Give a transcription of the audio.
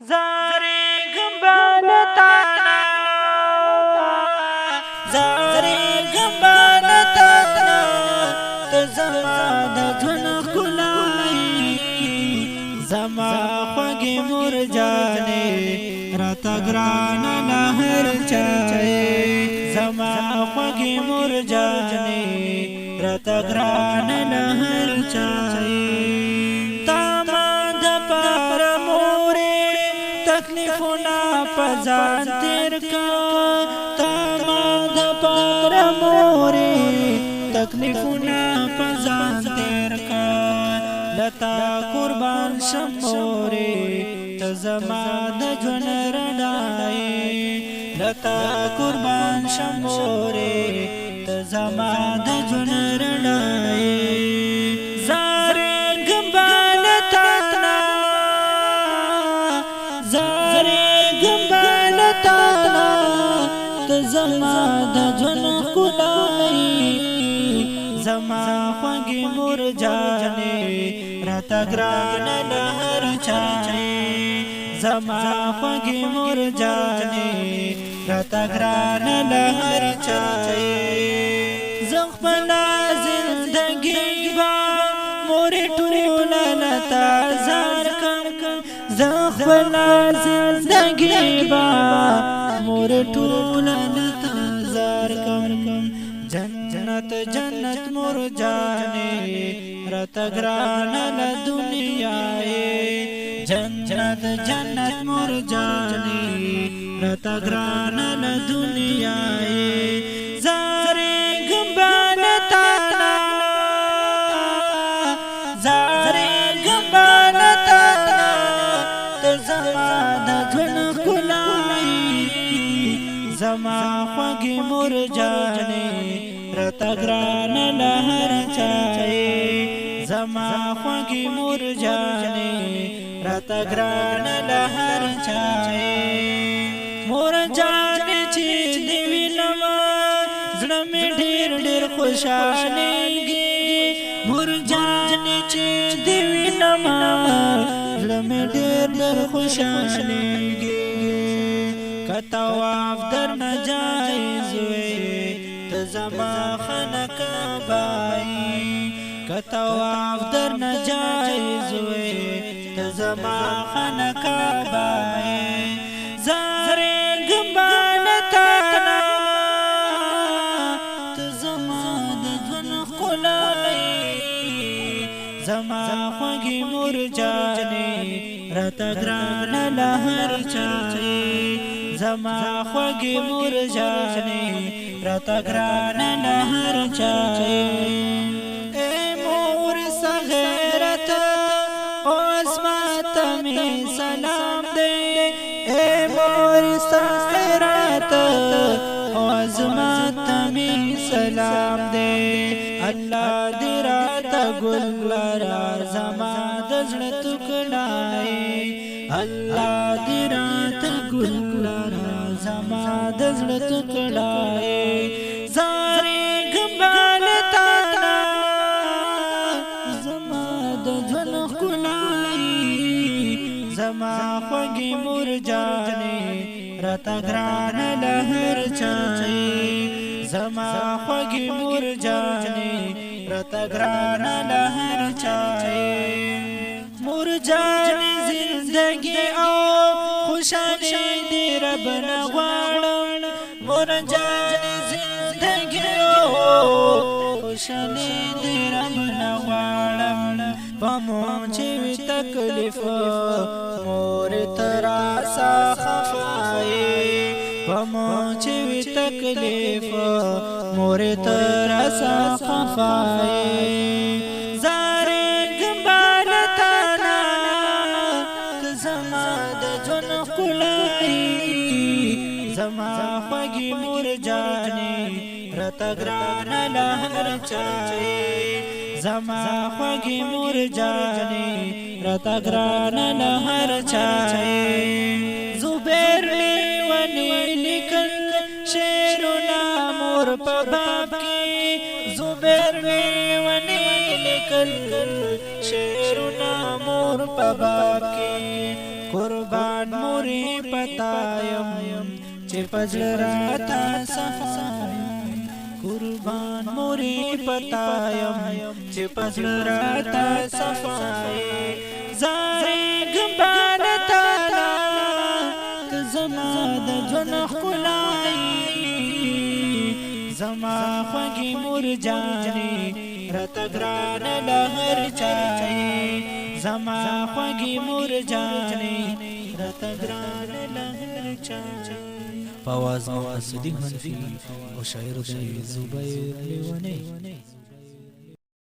زاري گمبانتانا زاري گمبانتانا تزما د ژوند ښکلای زما خوږې مور جانې راته ګرانه نه هر چای زما خوږې مور جانې راته ګرانه نه هر چای تکلیفنا پزان تیر کا تاما دا پار موری تکلیفنا پزان تیر کا لتا قربان شموری تزما دا جون رنائی لتا قربان شموری تزما دا جون رنائی زاري گمبان تانا زاري گمبان تانا تزما د ژوند ښکلای زما خوږې مور جانې راته ګرانه نه هر چای زما خوږې مور جانې راته ګرانه نه هر چای زه خپله زندګي به مورې ټوله لتا زار کړم زه خپله زندګي به مورې ټوله لتا زار کړم جنت جنت مور جانې راته ګرانه له دنیا یې جنت جنت مور جانې راته ګرانه له دنیا یې زاري گمبان تانا زاري گمبان تانا تزما د ژوند ښکلای زما خوږې مور جانې راته ګرانه له هر چای زما خوږې مور جانې راته ګرانه له هر چای مور جانې چې دې وینم زړه مې ډېر ډېر خوشحالېږي مور جانې چې دې وینم زړه مې ډېر ډېر خوشحالېږي که طواف درنه جایز وی ته زما خانه کعبه که طواف درنه جایز وی ته زما خانه کعبه زاري گمبان تانا ته زما د ژوند ښکلای زما خوږې مور جانې راته ګرانه له هر چای زما خوږې مور جانې راته ګرانه له هر چای اے مور صغیرت او عصمت مې سلام دی اے مور صغیرت او عظمت مې سلام دی الله دې راته ګل لرا زما د زړه ټوکړای الله دې راته ګل لرا زما د زړه ټوکړای زاري گمبان تانا زما د ژوند ښکلای زما خوږې مور جانې راته ګرانه له هر چای زما خوږې مور جانې راته ګرانه له هر چای مور جانې زندګي او خوشحالي دې رب نه غواړم مور جانې زندګي او خوشحالي دې رب نه غواړم په مونږ چې وي تکلیف مور ته راسه خفایي په مونږ چې وي تکلیف مور ته راسه خفایي زاري گمبان تانا ته زما د ژوند ښکلای زما خوږې مور جانې راته ګرانه له هر چای زما خوږې مور جانې راته ګرانه له هر چای زبیر لیونی لیکل شعرونه مور په باب کې زبیر لیونی لیکل شعرونه مور په باب کې قربان قربان مورې پتایم چې پزړه راته صفایم قربان مورې پتایم چې پزړه راته صفایم زارېږم باندې تاله ته زما د ژوند ښکلایي زما خوږې مور جانې راته ګرانه له هر چایې زما خوږې مور جانې راته ګرانه له هر چایې په اواز محمد صدیق حنفي او شاعر دی زبیر لیونی